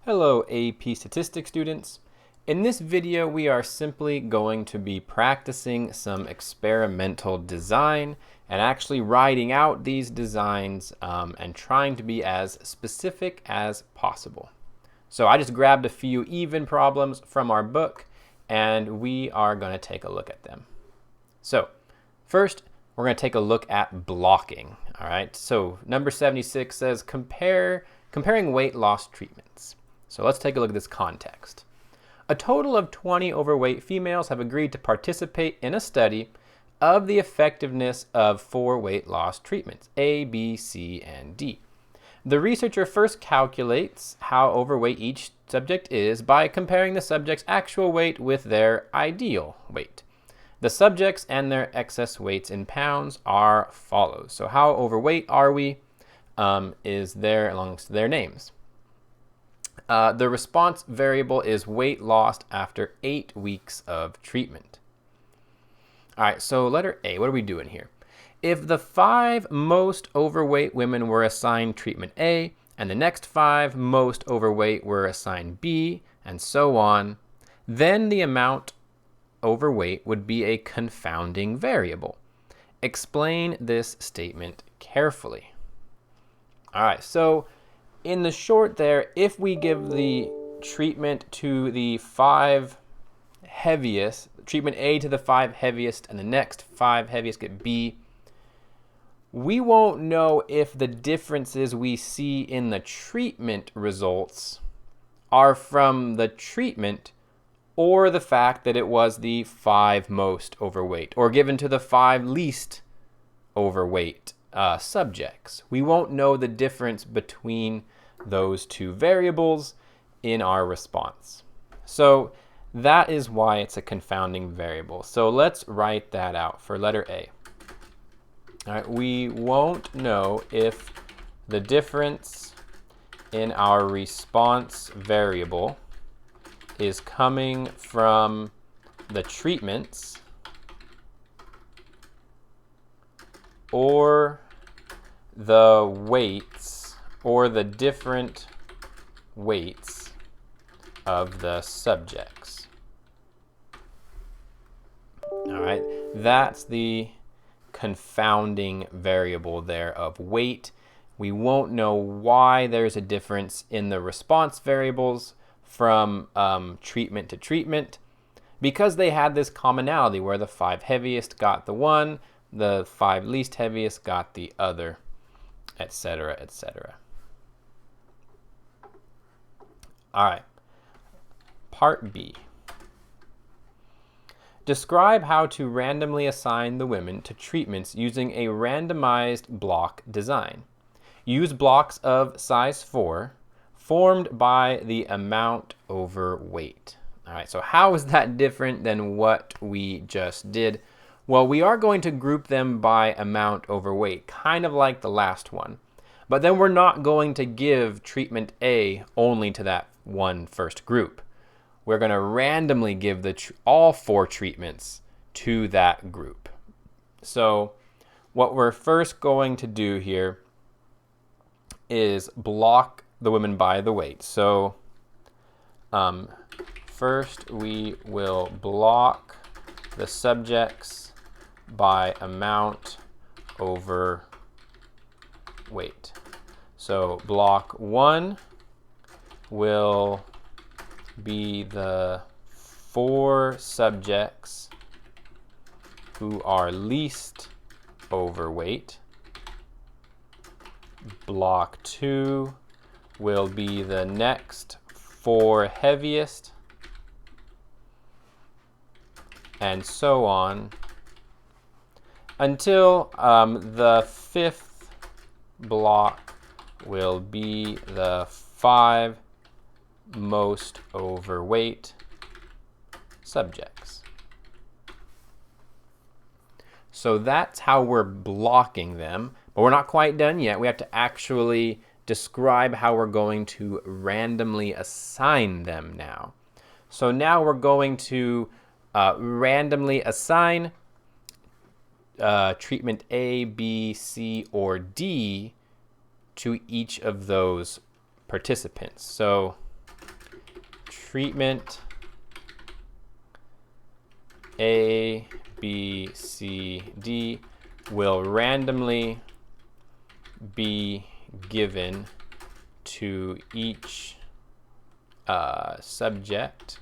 Hello AP Statistics students. In this video we are simply going to be practicing some experimental design and actually writing out these designs and trying to be as specific as possible. So I just grabbed a few even problems from our book and we are going to take a look at them. So first we're going to take a look at blocking. All right, so number 76 says comparing weight loss treatments. So let's take a look at this context. A total of 20 overweight females have agreed to participate in a study of the effectiveness of 4 weight loss treatments, A, B, C, and D. The researcher first calculates how overweight each subject is by comparing the subject's actual weight with their ideal weight. The subjects and their excess weights in pounds are follows. So how overweight are we is there amongst their names. The response variable is weight lost after 8 weeks of treatment. All right, so letter A, what are we doing here? If the 5 most overweight women were assigned treatment A, and the next 5 most overweight were assigned B, and so on, then the amount overweight would be a confounding variable. Explain this statement carefully. All right, so in the short there, if we give the treatment to the 5 heaviest, treatment A to the 5 heaviest, and the next 5 heaviest get B, we won't know if the differences we see in the treatment results are from the treatment or the fact that it was the 5 most overweight, or given to the 5 least overweight subjects. We won't know the difference between those two variables in our response. So that is why it's a confounding variable. So let's write that out for letter A. All right, we won't know if the difference in our response variable is coming from the treatments or the weights or the different weights of the subjects. All right, that's the confounding variable there of weight. We won't know why there's a difference in the response variables from treatment to treatment because they had this commonality where the 5 heaviest got the one, the 5 least heaviest got the other, etc., etc. All right, part B. Describe how to randomly assign the women to treatments using a randomized block design. Use blocks of size 4 formed by the amount over weight. All right, so how is that different than what we just did? Well, we are going to group them by amount over weight, kind of like the last one. But then we're not going to give treatment A only to that one first group. We're going to randomly give all 4 treatments to that group. So what we're first going to do here is block the women by the weight. So first we will block the subjects by amount over weight. So block 1 will be the 4 subjects who are least overweight. Block 2 will be the next 4 heaviest, and so on until the 5th block will be the 5 most overweight subjects. So that's how we're blocking them, but we're not quite done yet. We have to actually describe how we're going to randomly assign them now. So now we're going to randomly assign treatment A, B, C, or D to each of those participants. So treatment A, B, C, D will randomly be given to each subject,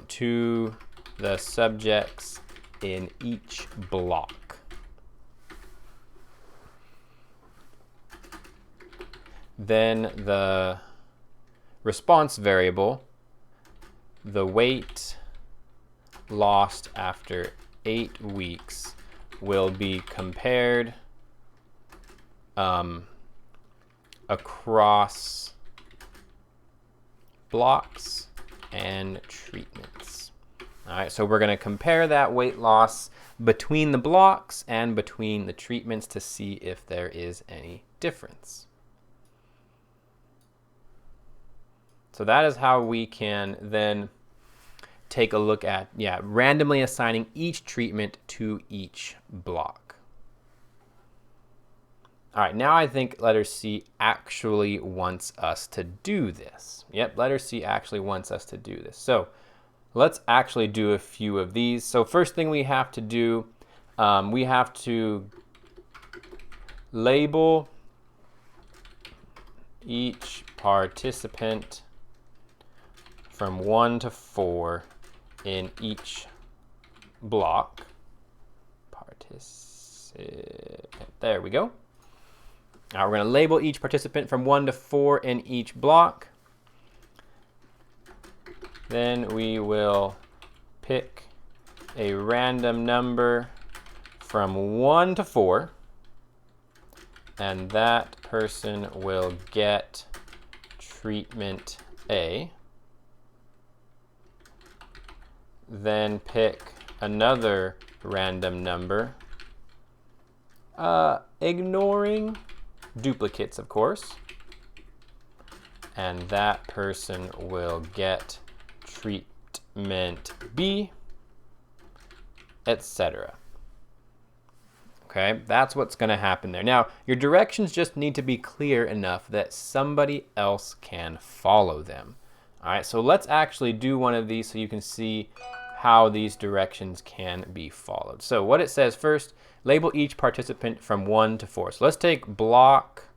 to the subjects in each block. Then the response variable, the weight lost after 8 weeks, will be compared across blocks and treatments. All right, so we're going to compare that weight loss between the blocks and between the treatments to see if there is any difference. So that is how we can then take a look at, randomly assigning each treatment to each block. All right, now I think letter C actually wants us to do this. Yep, letter C actually wants us to do this. So let's actually do a few of these. So first thing we have to do, we have to label each participant from 1 to 4 in each block. There we go. Now we're going to label each participant from 1 to 4 in each block. Then we will pick a random number from 1 to 4, and that person will get treatment A. Then pick another random number, ignoring duplicates, of course, and that person will get treatment B, etc. Okay, that's what's going to happen there. Now, your directions just need to be clear enough that somebody else can follow them. All right, so let's actually do one of these so you can see how these directions can be followed. So what it says first, label each participant from 1 to 4. So let's take block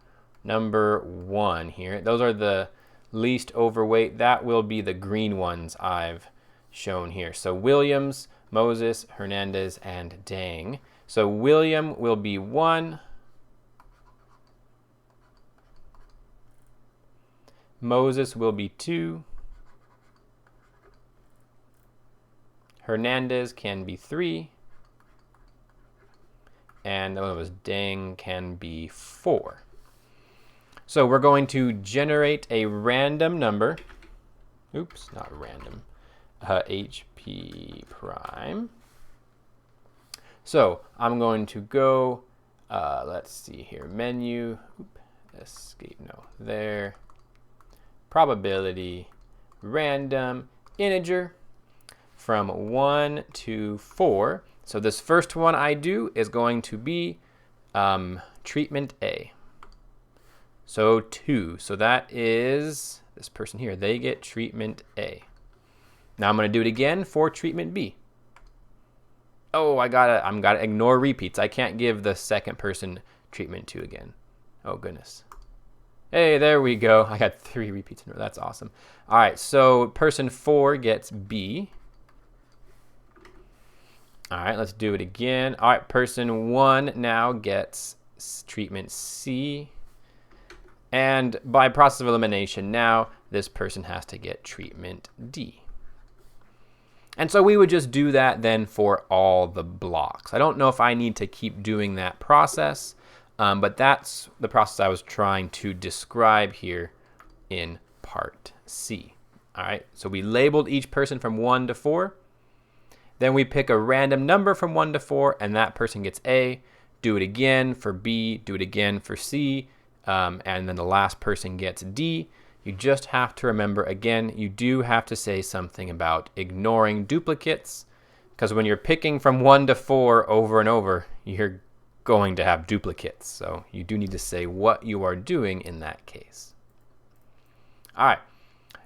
number 1 here. Those are the least overweight. That will be the green ones I've shown here. So Williams, Moses, Hernandez, and Dang. So William will be 1. Moses will be 2. Hernandez can be 3. And that was Dang can be 4. So we're going to generate a random number. Oops, not random. HP prime. So I'm going to go, let's see here, menu, escape, no, there, probability, random, integer, from 1 to 4. So this first one I do is going to be treatment A. So 2. So that is this person here. They get treatment A. Now I'm going to do it again for treatment B. Oh, I'm gotta ignore repeats. I can't give the second person treatment 2 again. Oh goodness. Hey, there we go. I got 3 repeats in a row. That's awesome. All right, so person 4 gets B. All right, let's do it again. All right, person 1 now gets treatment C. And by process of elimination, now this person has to get treatment D. And so we would just do that then for all the blocks. I don't know if I need to keep doing that process, but that's the process I was trying to describe here in part C. All right, so we labeled each person from 1 to 4. Then we pick a random number from 1 to 4, and that person gets A. Do it again for B, do it again for C, and then the last person gets D. You just have to remember, again, you do have to say something about ignoring duplicates, because when you're picking from 1 to 4 over and over, you're going to have duplicates. So you do need to say what you are doing in that case. All right,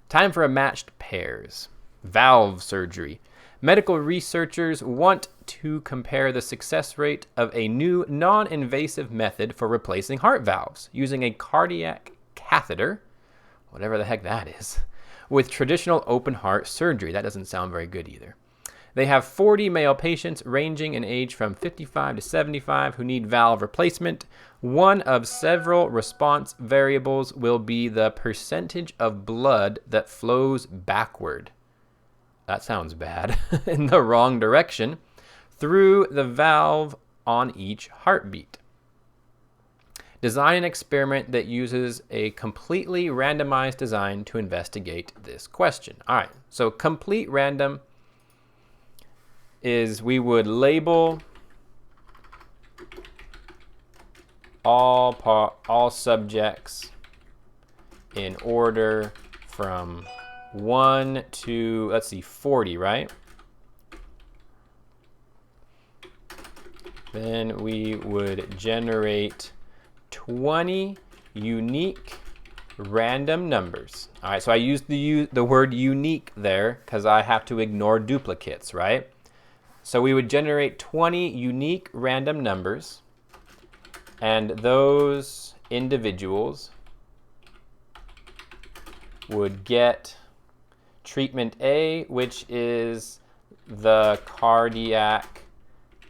Time for a matched pairs. Valve surgery. Medical researchers want to compare the success rate of a new non-invasive method for replacing heart valves using a cardiac catheter, whatever the heck that is, with traditional open heart surgery. That doesn't sound very good either. They have 40 male patients ranging in age from 55 to 75 who need valve replacement. One of several response variables will be the percentage of blood that flows backward. That sounds bad. In the wrong direction through the valve on each heartbeat. Design an experiment that uses a completely randomized design to investigate this question. All right, so complete random is we would label all subjects in order from 1 to, let's see, 40, right? Then we would generate 20 unique random numbers. All right, so I used the word unique there because I have to ignore duplicates, right? So we would generate 20 unique random numbers, and those individuals would get treatment A, which is the cardiac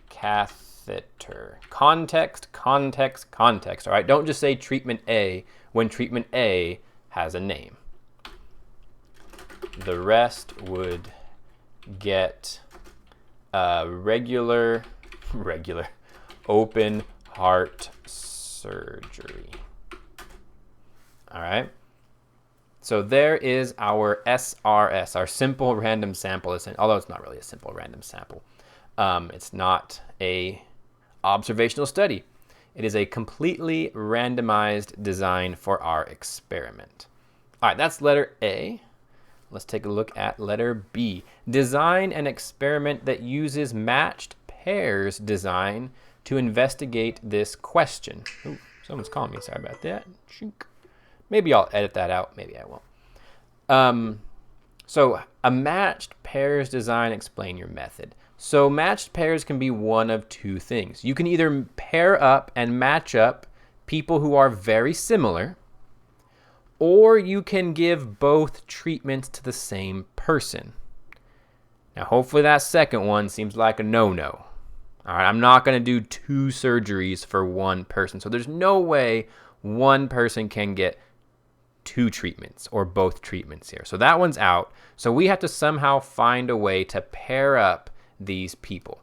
catheter. Context, context, context. All right, don't just say treatment A when treatment A has a name. The rest would get regular open heart surgery. All right. So there is our SRS, our simple random sample, although it's not really a simple random sample. It's not a observational study. It is a completely randomized design for our experiment. All right, that's letter A. Let's take a look at letter B. Design an experiment that uses matched pairs design to investigate this question. Ooh, someone's calling me. Sorry about that. Maybe I'll edit that out. Maybe I won't. So a matched pairs design, explain your method. So matched pairs can be one of two things. You can either pair up and match up people who are very similar, or you can give both treatments to the same person. Now, hopefully that second one seems like a no-no. All right, I'm not going to do 2 surgeries for one person. So there's no way one person can get 2 treatments or both treatments here. So that one's out. So we have to somehow find a way to pair up these people.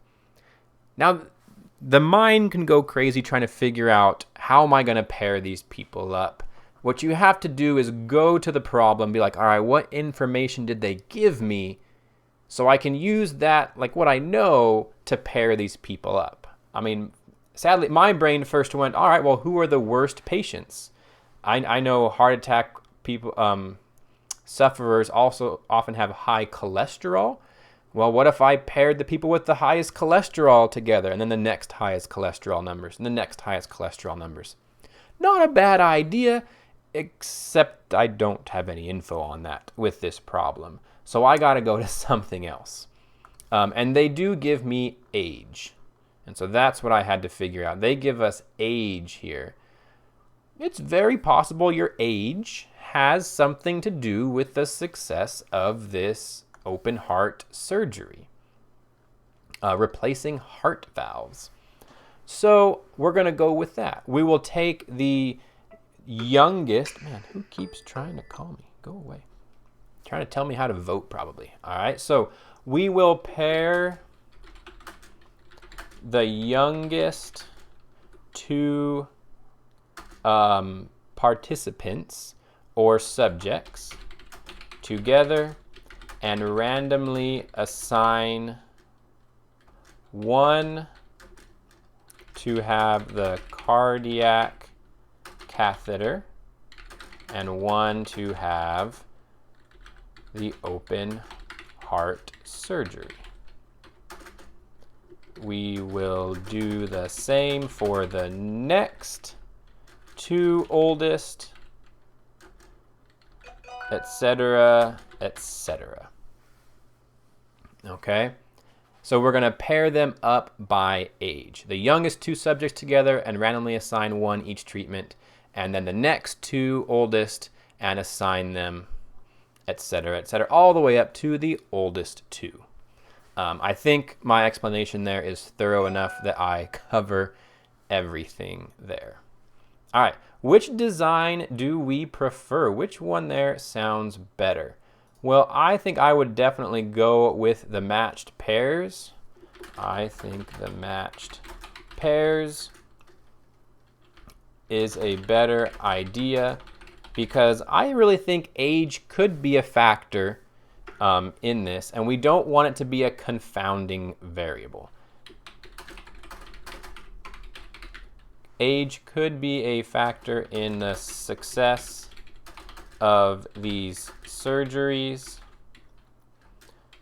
Now, the mind can go crazy trying to figure out, how am I going to pair these people up? What you have to do is go to the problem, be like, all right, what information did they give me so I can use that, like what I know, to pair these people up? I mean, sadly, my brain first went, all right, well, who are the worst patients? I know heart attack people, sufferers also often have high cholesterol. Well, what if I paired the people with the highest cholesterol together, and then the next highest cholesterol numbers, and the next highest cholesterol numbers? Not a bad idea, except I don't have any info on that with this problem. So I got to go to something else. And they do give me age. And so that's what I had to figure out. They give us age here. It's very possible your age has something to do with the success of this open heart surgery, replacing heart valves. So we're going to go with that. We will take the youngest. Man, who keeps trying to call me? Go away. Trying to tell me how to vote, probably. All right, so we will pair the youngest 2 participants or subjects together and randomly assign one to have the cardiac catheter and one to have the open heart surgery. We will do the same for the next 2 oldest etc., etc. Okay? So we're going to pair them up by age. The youngest two subjects together and randomly assign one each treatment, and then the next two oldest and assign them, etc., etc., all the way up to the oldest two. I think my explanation there is thorough enough that I cover everything there. All right, which design do we prefer? Which one there sounds better? Well, I think I would definitely go with the matched pairs. I think the matched pairs is a better idea because I really think age could be a factor in this, and we don't want it to be a confounding variable. Age could be a factor in the success of these surgeries,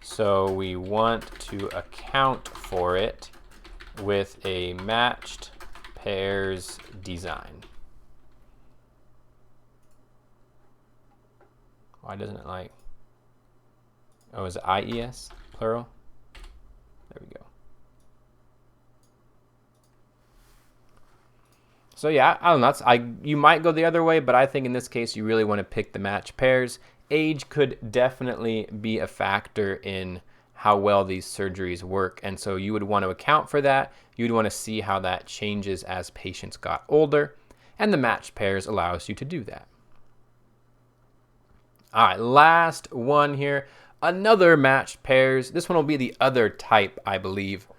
so we want to account for it with a matched pairs design. Why doesn't it like? Oh, is it IES, plural? There we go. So yeah, I don't know. You might go the other way, but I think in this case you really want to pick the match pairs. Age could definitely be a factor in how well these surgeries work, and so you would want to account for that. You'd want to see how that changes as patients got older, and the matched pairs allows you to do that. All right, last one here. Another matched pairs. This one will be the other type, I believe,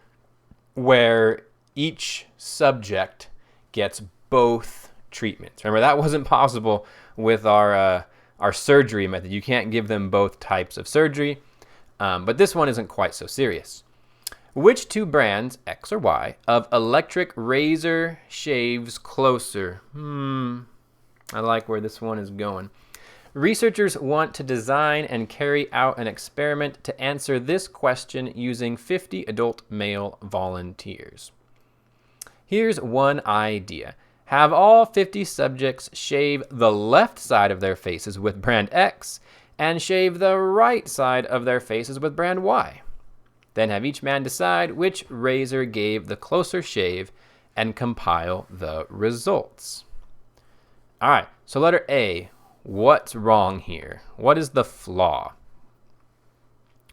where each subject gets both treatments. Remember, that wasn't possible with our surgery method. You can't give them both types of surgery, but this one isn't quite so serious. Which two brands, X or Y, of electric razor shaves closer? I like where this one is going. Researchers want to design and carry out an experiment to answer this question using 50 adult male volunteers. Here's one idea. Have all 50 subjects shave the left side of their faces with brand X and shave the right side of their faces with brand Y. Then have each man decide which razor gave the closer shave and compile the results. All right, so letter A. What's wrong here? What is the flaw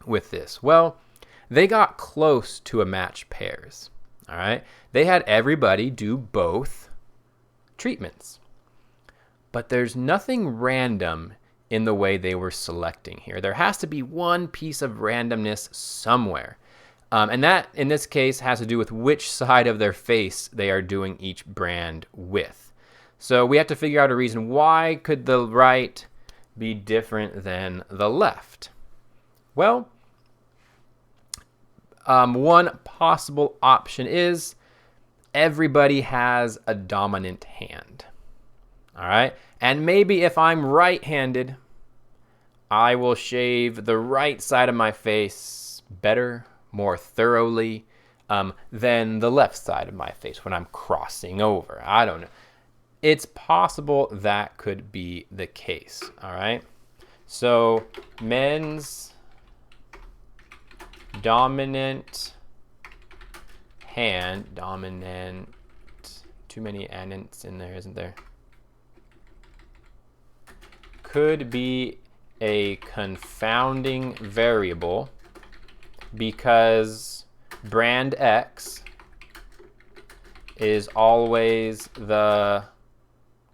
with this? Well, they got close to a match pairs. All right. They had everybody do both treatments. But there's nothing random in the way they were selecting here. There has to be one piece of randomness somewhere. And that, in this case, has to do with which side of their face they are doing each brand with. So we have to figure out a reason. Why could the right be different than the left? Well, one possible option is everybody has a dominant hand. All right. And maybe if I'm right-handed, I will shave the right side of my face better, more thoroughly than the left side of my face when I'm crossing over. I don't know. It's possible that could be the case. All right. So men's dominant hand, dominant, too many anants in there, isn't there? Could be a confounding variable because brand X is always the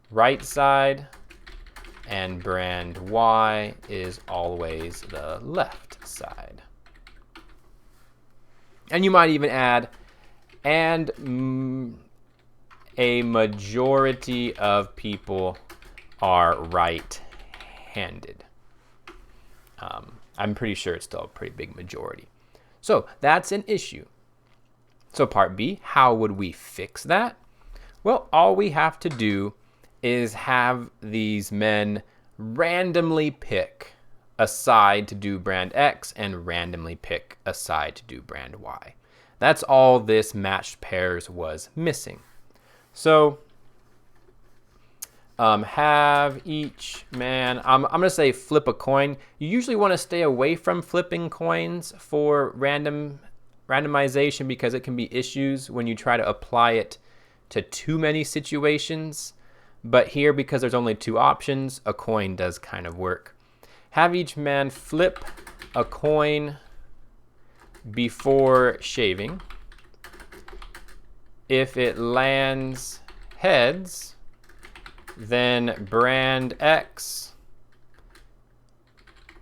right side and brand Y is always the left side. And you might even add, and a majority of people are right-handed. I'm pretty sure it's still a pretty big majority. So that's an issue. So part B, how would we fix that? Well, all we have to do is have these men randomly pick a side to do brand X and randomly pick a side to do brand Y. That's all this matched pairs was missing. So have each man, I'm going to say flip a coin. You usually want to stay away from flipping coins for randomization because it can be issues when you try to apply it to too many situations. But here, because there's only two options, a coin does kind of work. Have each man flip a coin before shaving. If it lands heads, then brand X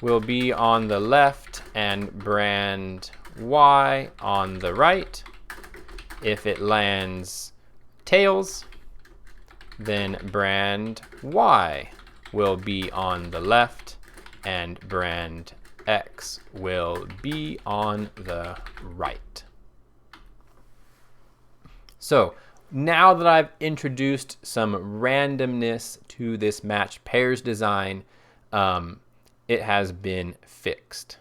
will be on the left and brand Y on the right. If it lands tails, then brand Y will be on the left and brand X will be on the right. So now that I've introduced some randomness to this matched pairs design, it has been fixed.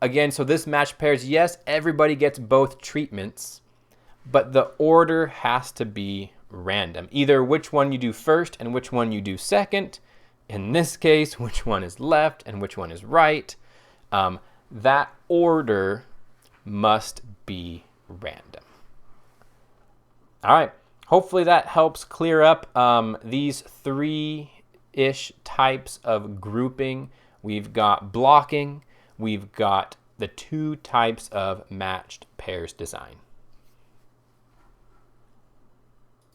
Again, so this matched pairs, yes, everybody gets both treatments, but the order has to be random. Either which one you do first and which one you do second. In this case, which one is left and which one is right. That order must be random. All right, hopefully that helps clear up these three-ish types of grouping. We've got blocking, we've got the two types of matched pairs design.